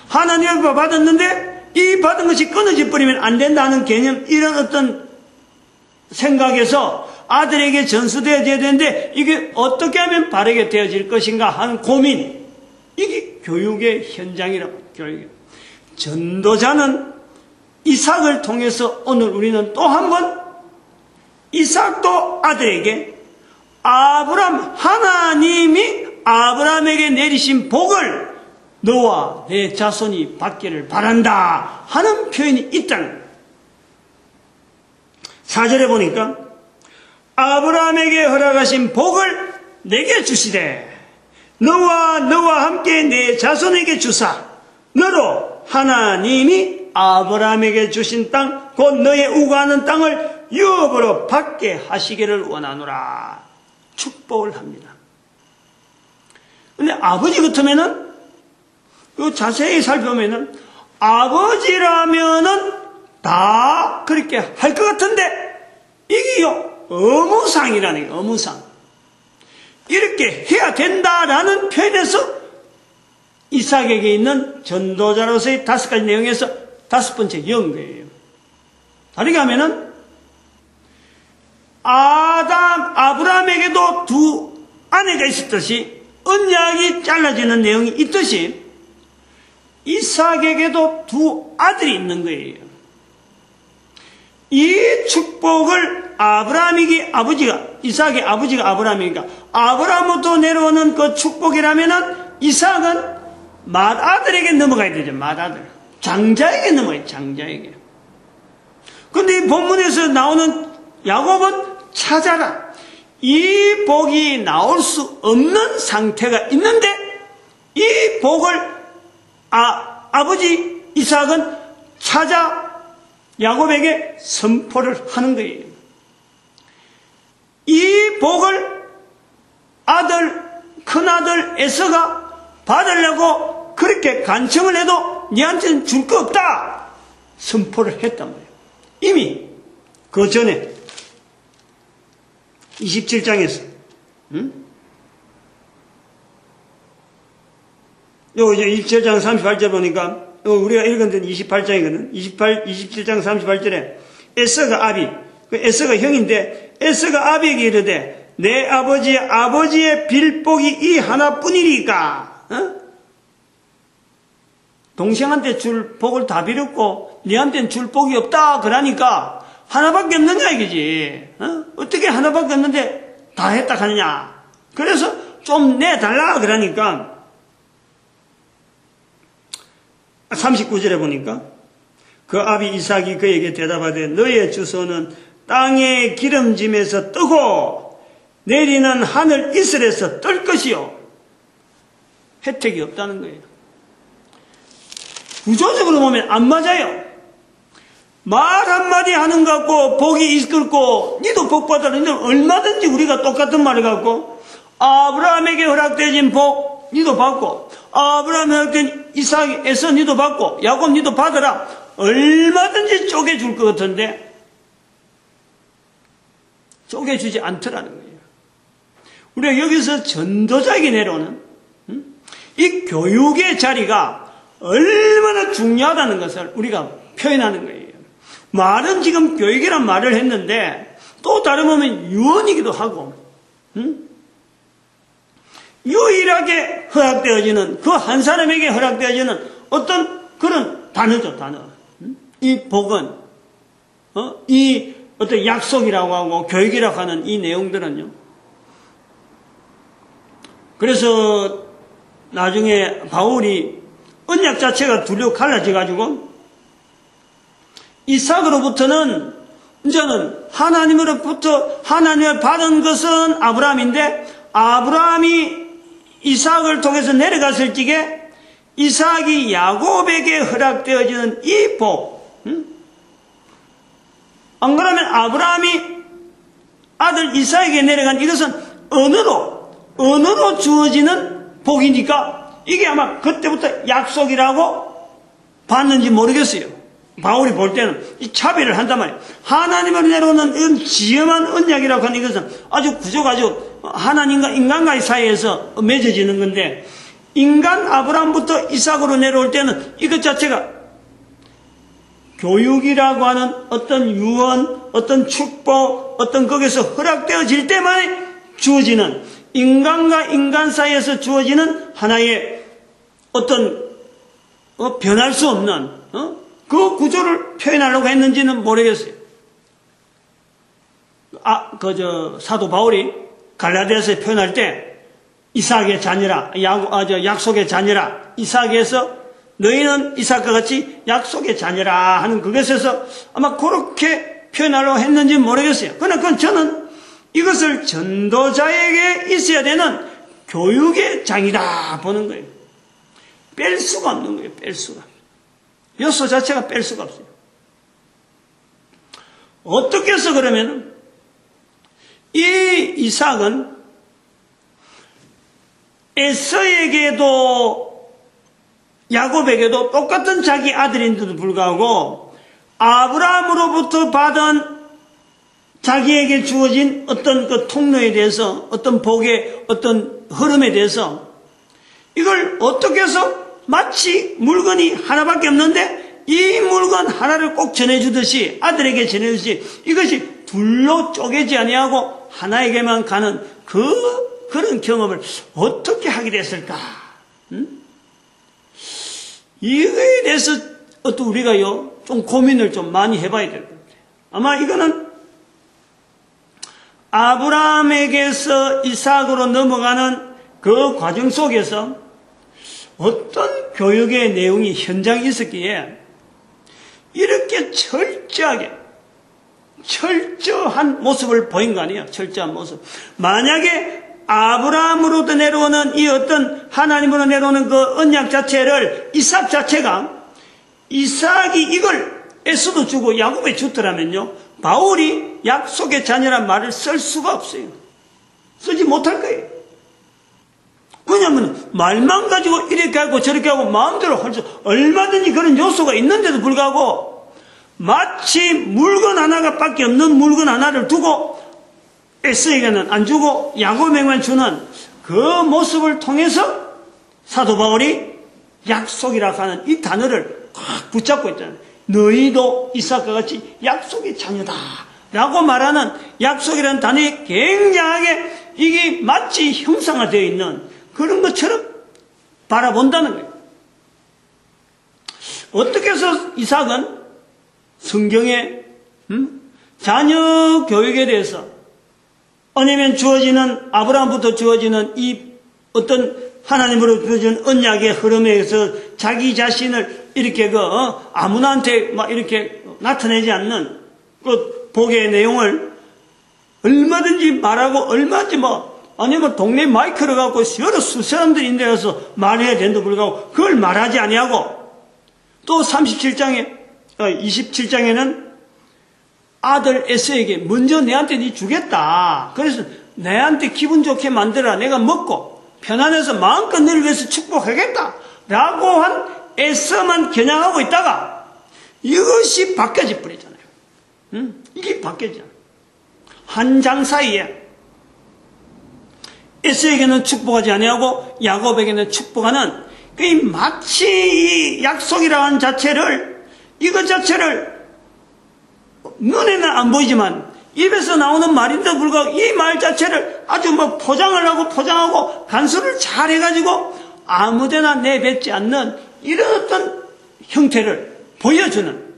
하나님의 받았는데 이 받은 것이 끊어져 버리면 안 된다는 개념, 이런 어떤 생각에서 아들에게 전수되어져야 되는데 이게 어떻게 하면 바르게 되어질 것인가 하는 고민, 이게 교육의 현장이라고. 교육이에요. 전도자는 이삭을 통해서 오늘 우리는 또 한 번 이삭도 아들에게 하나님이 아브라함에게 내리신 복을 너와 내 자손이 받기를 바란다 하는 표현이 있다는 거예요. 4절에 보니까 아브라함에게 허락하신 복을 내게 주시되 너와 함께 내 자손에게 주사 너로 하나님이 아브라함에게 주신 땅 곧 너의 우거하는 땅을 유업으로 받게 하시기를 원하노라. 축복을 합니다. 근데 아버지 같으면은 그 자세히 살펴보면은 아버지라면은 다 그렇게 할 것 같은데 이게요 의무상이라는 거예요. 의무상. 이렇게 해야 된다라는 표현에서 이삭에게 있는 전도자로서의 5가지 내용에서 5번째 연거예요. 다르게 하면은 아브라함에게도 2 아내가 있었듯이 언약이 잘라지는 내용이 있듯이 이삭에게도 2 아들이 있는 거예요. 이 축복을 이삭의 아버지가 아브라함이니까 아브라함부터 내려오는 그 축복이라면은 이삭은 맏아들에게 넘어가야 되죠. 맏아들. 장자에게 넘어가요. 장자에게. 근데 이 본문에서 나오는 야곱은 찾아라. 이 복이 나올 수 없는 상태가 있는데 이 복을 아버지 이삭은 찾아 야곱에게 선포를 하는 거예요. 이 복을 큰아들 에서가 받으려고 그렇게 간청을 해도 니한테는 줄 거 없다 선포를 했단 말이에요. 이미 그 전에 27장에서 요 이제 27장 38절 보니까 우리가 읽은 데는 28장이거든. 27장 38절에 에서가 에서가 형인데 에서가 아비에게 이르되 내 아버지의 빌복이 이 하나뿐이니까 동생한테 줄 복을 다 빌었고 니한테는 줄 복이 없다 그러니까 하나밖에 없느냐 이거지. 어떻게 하나밖에 없는데 다 했다 하느냐. 그래서 좀 내달라 그러니까 39절에 보니까 그 아비 이삭이 그에게 대답하되 너의 주소는 땅의 기름짐에서 뜨고 내리는 하늘 이슬에서 뜰 것이요. 혜택이 없다는 거예요. 구조적으로 보면 안 맞아요. 말 한마디 하는 것 같고 복이 있을고 니도 복 받아라. 얼마든지 우리가 똑같은 말을 갖고 아브라함에게 허락되진 복 니도 받고 아브라함에 허락된 이삭에서 니도 받고 야곱 니도 받아라. 얼마든지 쪼개줄 것 같은데 쪼개주지 않더라는 거예요. 우리가 여기서 전도자에게 내려오는 이 교육의 자리가 얼마나 중요하다는 것을 우리가 표현하는 거예요. 말은 지금 교육이란 말을 했는데 또 다른 보면 유언이기도 하고 유일하게 허락되어지는, 그 한 사람에게 허락되어지는 어떤 그런 단어죠, 단어. 이 복은, 이 어떤 약속이라고 하고 교육이라고 하는 이 내용들은요. 그래서 나중에 바울이 언약 자체가 둘로 갈라져가지고 이삭으로부터는 이제는 하나님으로부터 하나님을 받은 것은 아브라함인데 아브라함이 이삭을 통해서 내려갔을 적에 이삭이 야곱에게 허락되어지는 이 복, 안 그러면 아브라함이 아들 이삭에게 내려간 이것은 언어로 주어지는 복이니까 이게 아마 그때부터 약속이라고 봤는지 모르겠어요. 바울이 볼 때는 이 차별을 한단 말이에요. 하나님으로 내려오는 지엄한 언약이라고 하는 이것은 아주 구조가 아주 하나님과 인간과의 사이에서 맺어지는 건데 인간 아브라함부터 이삭으로 내려올 때는 이것 자체가 교육이라고 하는 어떤 유언, 어떤 축복, 어떤 거기서 허락되어질 때만 주어지는 인간과 인간 사이에서 주어지는 하나의 어떤 변할 수 없는 그 구조를 표현하려고 했는지는 모르겠어요. 사도 바울이 갈라디아서에 표현할 때 이삭의 자녀라, 약속의 자녀라, 이삭에서 너희는 이삭과 같이 약속의 자녀라 하는 그것에서 아마 그렇게 표현하려고 했는지 모르겠어요. 그러나 그건 저는 이것을 전도자에게 있어야 되는 교육의 장이다 보는 거예요. 뺄 수가 없는 거예요. 뺄 수가. 요소 자체가 뺄 수가 없어요. 어떻게 해서 그러면 이 이삭은 에서에게도 야곱에게도 똑같은 자기 아들인데도 불구하고 아브라함으로부터 받은 자기에게 주어진 어떤 그 통로에 대해서 어떤 복의 어떤 흐름에 대해서 이걸 어떻게 해서 마치 물건이 하나밖에 없는데 이 물건 하나를 꼭 전해주듯이 아들에게 전해주듯이 이것이 둘로 쪼개지 아니하고 하나에게만 가는 그런 경험을 어떻게 하게 됐을까? 이거에 대해서 어떤 우리가요 좀 고민을 좀 많이 해봐야 될 것 같아요. 아마 이거는 아브라함에게서 이삭으로 넘어가는 그 과정 속에서 어떤 교육의 내용이 현장에 있었기에 이렇게 철저한 모습을 보인 거 아니에요? 철저한 모습. 만약에 아브라함으로부터 내려오는 이 어떤 하나님으로 내려오는 그 언약 자체를 이삭 자체가 이삭이 이걸 에서도 주고 야곱에 주더라면요 바울이 약속의 자녀란 말을 쓸 수가 없어요. 쓰지 못할 거예요. 왜냐하면 말만 가지고 이렇게 하고 저렇게 하고 마음대로 할 수 얼마든지 그런 요소가 있는데도 불구하고 마치 물건 하나가 밖에 없는 물건 하나를 두고 에서에게는 안 주고 야곱에게만 주는 그 모습을 통해서 사도 바울이 약속이라고 하는 이 단어를 꽉 붙잡고 있잖아요. 너희도 이삭과 같이 약속의 자녀다 라고 말하는 약속이라는 단어에 굉장하게 이게 마치 형상화되어 있는 그런 것처럼 바라본다는 거예요. 어떻게 해서 이삭은 성경의 자녀 교육에 대해서 아니면 주어지는 아브라함부터 주어지는 이 어떤 하나님으로 주어진 언약의 흐름에서 자기 자신을 이렇게 아무나한테 막 이렇게 나타내지 않는 그 복의 내용을 얼마든지 말하고 얼마든지 아니면 동네 마이크를 갖고 여러 수 사람들이 있는 데 가서 말해야 되는데 불구하고 그걸 말하지 아니하고 또 27장에는 아들 에서에게 먼저 내한테 네 주겠다. 그래서 내한테 기분 좋게 만들어라. 내가 먹고 편안해서 마음껏 너를 위해서 축복하겠다. 라고 한 에서만 겨냥하고 있다가 이것이 바뀌어져 버리잖아요. 이게 바뀌어지잖아요. 한 장 사이에 에서에게는 축복하지 아니하고 야곱에게는 축복하는 마치 이 약속이라는 자체를 이것 자체를 눈에는 안 보이지만 입에서 나오는 말인데도 불구하고 이 말 자체를 아주 뭐 포장하고 간수를 잘 해가지고 아무데나 내뱉지 않는 이런 어떤 형태를 보여주는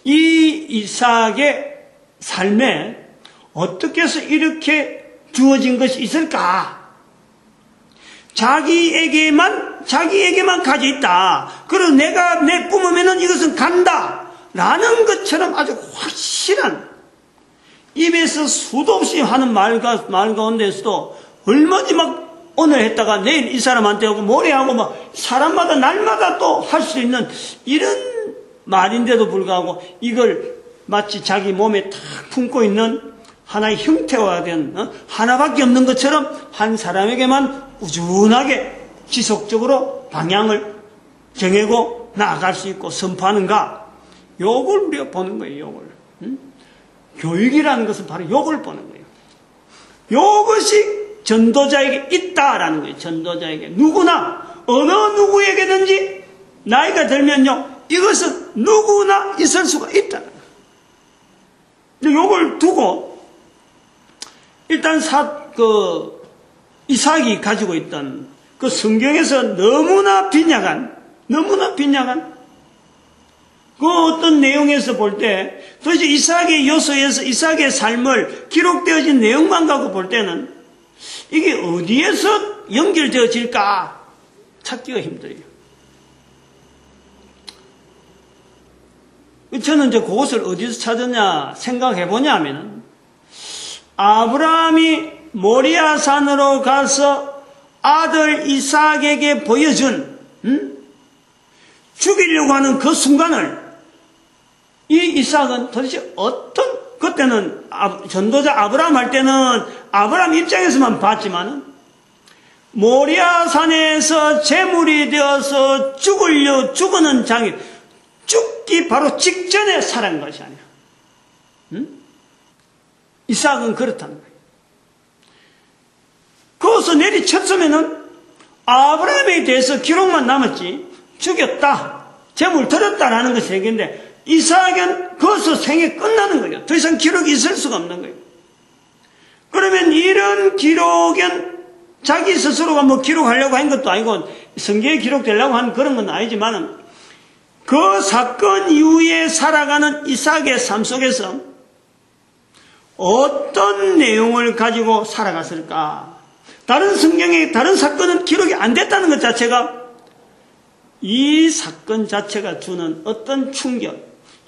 이 이삭의 삶에 어떻게 해서 이렇게 주어진 것이 있을까? 자기에게만 가져 있다. 그리고 내가 내뿜으면 이것은 간다. 라는 것처럼 아주 확실한 입에서 수도 없이 하는 말 가운데서도 얼마든지 막 오늘 했다가 내일 이 사람한테 하고 모레 하고 막 사람마다 날마다 또 할 수 있는 이런 말인데도 불구하고 이걸 마치 자기 몸에 탁 품고 있는 하나의 형태화된 하나밖에 없는 것처럼 한 사람에게만 우준하게 지속적으로 방향을 정하고 나아갈 수 있고 선포하는가? 요걸 우리가 보는 거예요. 요걸. 교육이라는 것은 바로 요걸 보는 거예요. 요것이 전도자에게 있다라는 거예요. 전도자에게 누구나 어느 누구에게든지 나이가 들면요 이것은 누구나 있을 수가 있다는 거예요. 요걸 두고 일단 이삭이 가지고 있던 그 성경에서 너무나 빈약한 그 어떤 내용에서 볼 때 도대체 이삭의 요소에서 이삭의 삶을 기록되어진 내용만 갖고 볼 때는 이게 어디에서 연결되어질까 찾기가 힘들어요. 저는 이제 그것을 어디서 찾았냐 생각해 보냐 하면은 아브라함이 모리아 산으로 가서 아들 이삭에게 보여준 죽이려고 하는 그 순간을 이 이삭은 도대체 그때는 전도자 아브라함 할 때는 아브라함 입장에서만 봤지만은 모리아 산에서 제물이 되어서 죽어는 장이 죽기 바로 직전에 살아간 것이 아니야. 이삭은 그렇다는 거예요. 거기서 내리쳤으면은 아브라함에 대해서 기록만 남았지 죽였다, 제물 드렸다라는 것이 얘기인데 이삭은 거기서 생애 끝나는 거예요. 더 이상 기록이 있을 수가 없는 거예요. 그러면 이런 기록은 자기 스스로가 뭐 기록하려고 한 것도 아니고 성경에 기록되려고 한 그런 건 아니지만은 그 사건 이후에 살아가는 이삭의 삶 속에서 어떤 내용을 가지고 살아갔을까? 다른 성경에 다른 사건은 기록이 안 됐다는 것 자체가 이 사건 자체가 주는 어떤 충격,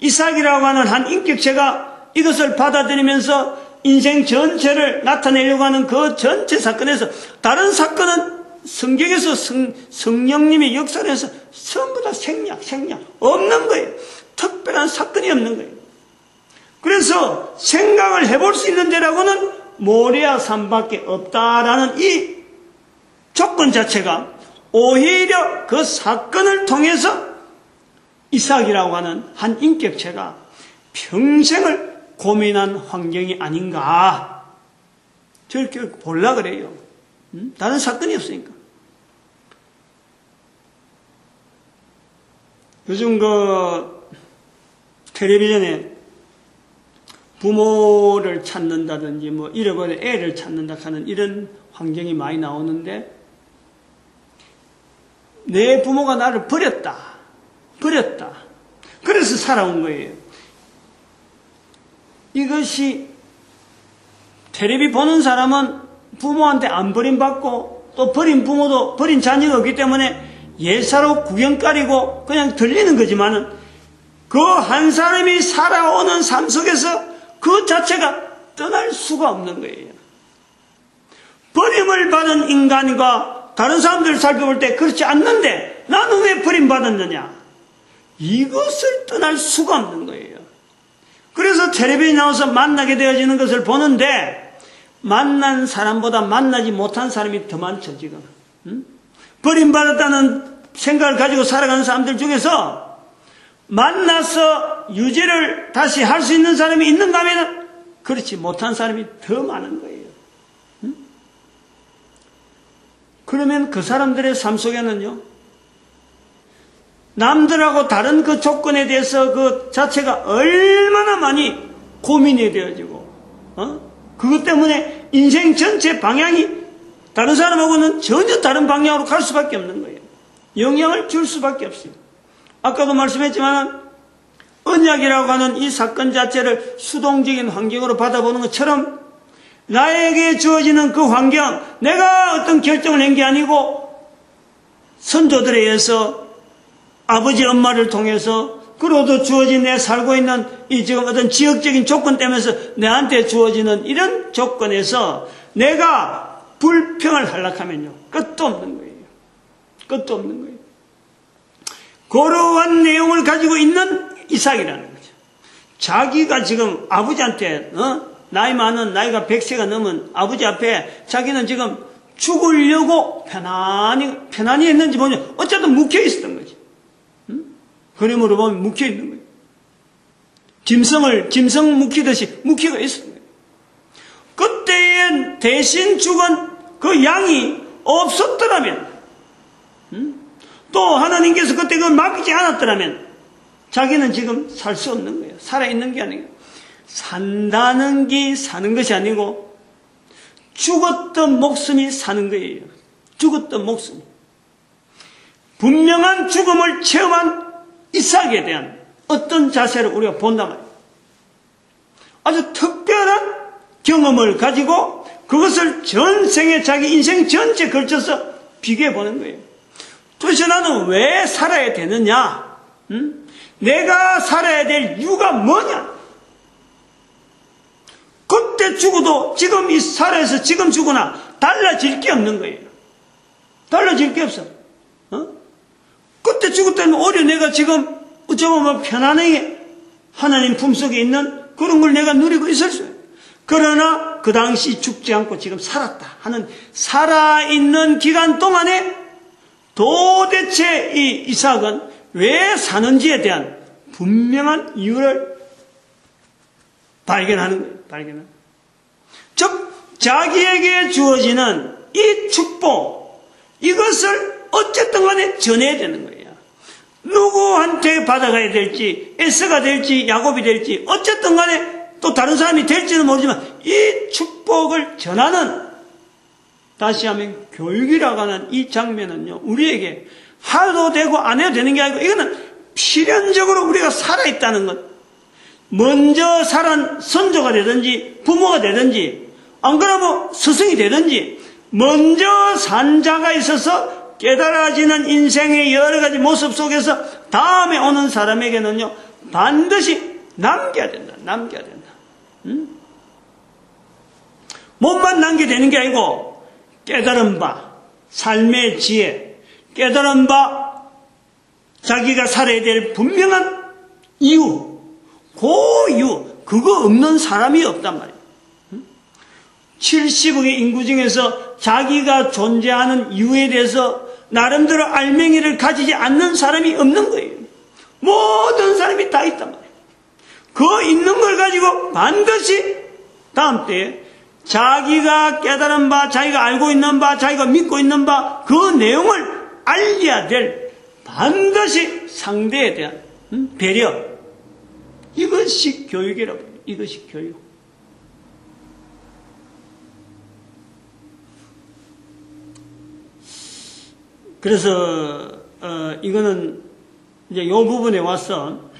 이삭이라고 하는 한 인격체가 이것을 받아들이면서 인생 전체를 나타내려고 하는 그 전체 사건에서 다른 사건은 성경에서 성령님의 역사를 해서 전부 다 생략 없는 거예요. 특별한 사건이 없는 거예요. 그래서 생각을 해볼 수 있는 데라고는 모리아 산밖에 없다라는 이 조건 자체가 오히려 그 사건을 통해서 이삭이라고 하는 한 인격체가 평생을 고민한 환경이 아닌가 저렇게 볼라 그래요. 다른 사건이 없으니까. 요즘 텔레비전에 부모를 찾는다든지 뭐 잃어버린 애를 찾는다 하는 이런 환경이 많이 나오는데 내 부모가 나를 버렸다. 그래서 살아온 거예요. 이것이 텔레비 보는 사람은 부모한테 안 버림받고 또 버린 부모도 버린 자녀가 없기 때문에 예사로 구경거리고 그냥 들리는 거지만은 그 한 사람이 살아오는 삶 속에서 그 자체가 떠날 수가 없는 거예요. 버림을 받은 인간과 다른 사람들을 살펴볼 때 그렇지 않는데 나는 왜 버림받았느냐? 이것을 떠날 수가 없는 거예요. 그래서 텔레비전에 나와서 만나게 되어지는 것을 보는데 만난 사람보다 만나지 못한 사람이 더 많죠, 지금. 버림받았다는 생각을 가지고 살아가는 사람들 중에서 만나서 유지를 다시 할 수 있는 사람이 있는가 하면 그렇지 못한 사람이 더 많은 거예요. 그러면 그 사람들의 삶 속에는요, 남들하고 다른 그 조건에 대해서 그 자체가 얼마나 많이 고민이 되어지고 그것 때문에 인생 전체 방향이 다른 사람하고는 전혀 다른 방향으로 갈 수밖에 없는 거예요. 영향을 줄 수밖에 없어요. 아까도 말씀했지만 언약이라고 하는 이 사건 자체를 수동적인 환경으로 받아보는 것처럼 나에게 주어지는 그 환경, 내가 어떤 결정을 한 게 아니고 선조들에 의해서 아버지 엄마를 통해서 그로도 주어진 내 살고 있는 이 지금 어떤 지역적인 조건 때문에 내한테 주어지는 이런 조건에서 내가 불평을 하려하면요 끝도 없는 거예요. 끝도 없는 거예요. 그러한 내용을 가지고 있는 이삭이라는 거죠. 자기가 지금 아버지한테 나이 많은 나이가 100세가 넘은 아버지 앞에 자기는 지금 죽으려고 편안히 했는지 뭐냐 어쨌든 묵혀 있었던 거지. 그림으로 보면 묵혀 있는 거예요. 짐승 묵히듯이 묵히고 있었던 거예요. 그때에 대신 죽은 그 양이 없었더라면 또 하나님께서 그때 그걸 맡기지 않았더라면 자기는 지금 살 수 없는 거예요. 살아있는 게 아니에요. 산다는 게 사는 것이 아니고 죽었던 목숨이 사는 거예요. 죽었던 목숨. 분명한 죽음을 체험한 이삭에 대한 어떤 자세를 우리가 본단 말이에요. 아주 특별한 경험을 가지고 그것을 전생에 자기 인생 전체에 걸쳐서 비교해 보는 거예요. 도대체 나는 왜 살아야 되느냐? 내가 살아야 될 이유가 뭐냐? 그때 죽어도 지금 이 살아서 지금 죽으나 달라질 게 없는 거예요. 달라질 게 없어. 그때 죽을 때는 오히려 내가 지금 어쩌면 편안하게 하나님 품속에 있는 그런 걸 내가 누리고 있을 수 있어요. 그러나 그 당시 죽지 않고 지금 살았다 하는 살아있는 기간 동안에 도대체 이 이삭은 왜 사는지에 대한 분명한 이유를 발견하는 거예요. 즉 자기에게 주어지는 이 축복 이것을 어쨌든 간에 전해야 되는 거예요. 누구한테 받아가야 될지 에서가 될지 야곱이 될지 어쨌든 간에 또 다른 사람이 될지는 모르지만 이 축복을 전하는 다시 하면 교육이라고 하는 이 장면은요 우리에게 해도 되고 안 해도 되는 게 아니고 이거는 필연적으로 우리가 살아있다는 것. 먼저 살은 선조가 되든지 부모가 되든지 안 그러면 스승이 되든지 먼저 산 자가 있어서 깨달아지는 인생의 여러 가지 모습 속에서 다음에 오는 사람에게는요 반드시 남겨야 된다. 몸만 남게 되는 게 아니고 깨달은 바, 삶의 지혜, 깨달은 바, 자기가 살아야 될 분명한 이유, 그 이유, 그거 없는 사람이 없단 말이에요. 70억의 인구 중에서 자기가 존재하는 이유에 대해서 나름대로 알맹이를 가지지 않는 사람이 없는 거예요. 모든 사람이 다 있단 말이에요. 그 있는 걸 가지고 반드시 다음 때에 자기가 깨달은 바, 자기가 알고 있는 바, 자기가 믿고 있는 바, 그 내용을 알려야 될 반드시 상대에 대한 배려. 이것이 교육이라고 해요. 이것이 교육. 그래서 이거는 이제 이 부분에 와서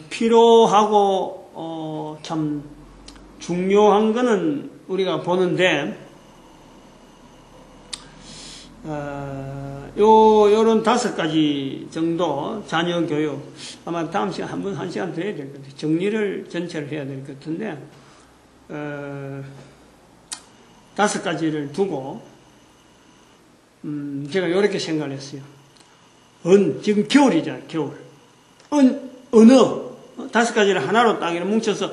필요하고 참 중요한 거는 우리가 보는데 요런 5가지 정도 자녀 교육 아마 다음 시간 한 시간 더 해야 될 것 같아요. 정리를 전체를 해야 될 것 같은데 5가지를 두고 제가 이렇게 생각을 했어요. 지금 겨울이잖아요. 겨울. 언어 5가지를 하나로 딱 이렇게 뭉쳐서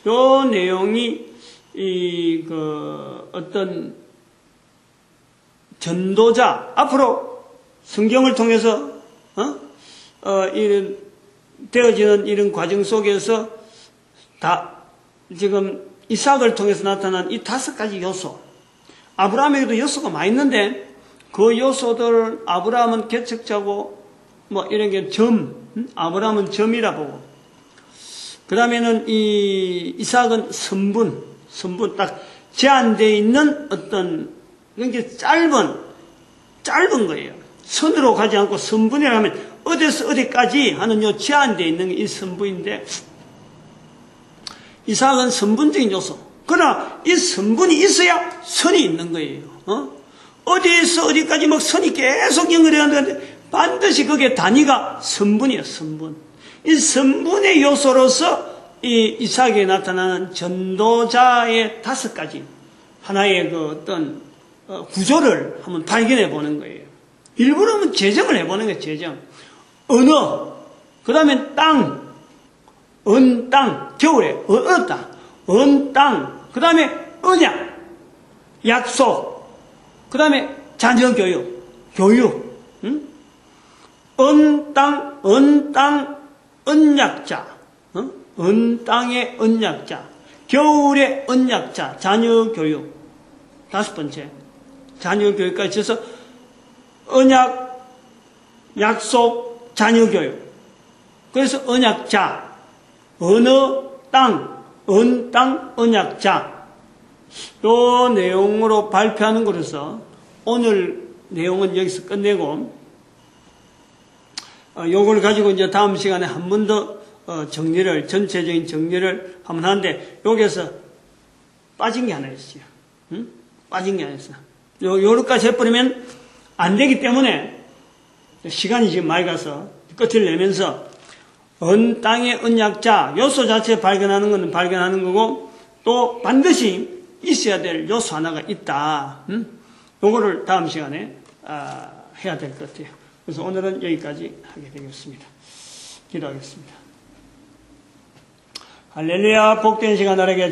요 내용이 어떤 전도자 앞으로 성경을 통해서 이런 되어지는 이런 과정 속에서 다 지금 이삭을 통해서 나타난 이 5가지 요소. 아브라함에게도 요소가 많이 있는데 그 요소들을 아브라함은 개척자고 뭐 이런 게 아브라함은 점이라 보고 그 다음에는 이삭은 선분 딱 제한되어 있는 어떤, 이렇게 짧은 거예요. 선으로 가지 않고 선분이라 하면 어디서 어디까지 하는 요 제한되어 있는 게 이 선분인데, 이삭은 선분적인 요소. 그러나 이 선분이 있어야 선이 있는 거예요. 어디에서 어디까지 막 선이 계속 연결해야 하는데 반드시 그게 단위가 선분이에요, 선분. 이 선분의 요소로서 이 이삭에 나타나는 전도자의 5가지 하나의 그 어떤 구조를 한번 발견해 보는 거예요. 일부러 한번 재정을 해보는 거예요, 재정. 언어, 그 다음에 땅, 땅, 겨울에 어느 땅, 그 다음에 언약, 약속, 그 다음에 자녀교육, 응? 땅, 언약자, 땅의 언약자, 겨울의 언약자, 자녀교육. 5번째, 자녀교육까지 해서 언약, 약속, 자녀교육. 그래서 언약자, 땅, 언약자. 요 내용으로 발표하는 거라서 오늘 내용은 여기서 끝내고, 요걸 가지고 이제 다음 시간에 한 번 더 전체적인 정리를 한번 하는데, 여기에서 빠진 게 하나 있어요. 응? 빠진 게 하나 있어요. 요렇게까지 해버리면 안 되기 때문에 시간이 지금 많이 가서 끝을 내면서 땅의 언약자 요소 자체 발견하는 것은 발견하는 거고, 또 반드시 있어야 될 요소 하나가 있다. 요거를 다음 시간에 해야 될 것 같아요. 그래서 오늘은 여기까지 하게 되겠습니다. 기도하겠습니다. 할렐루야, 복된 시간 나에게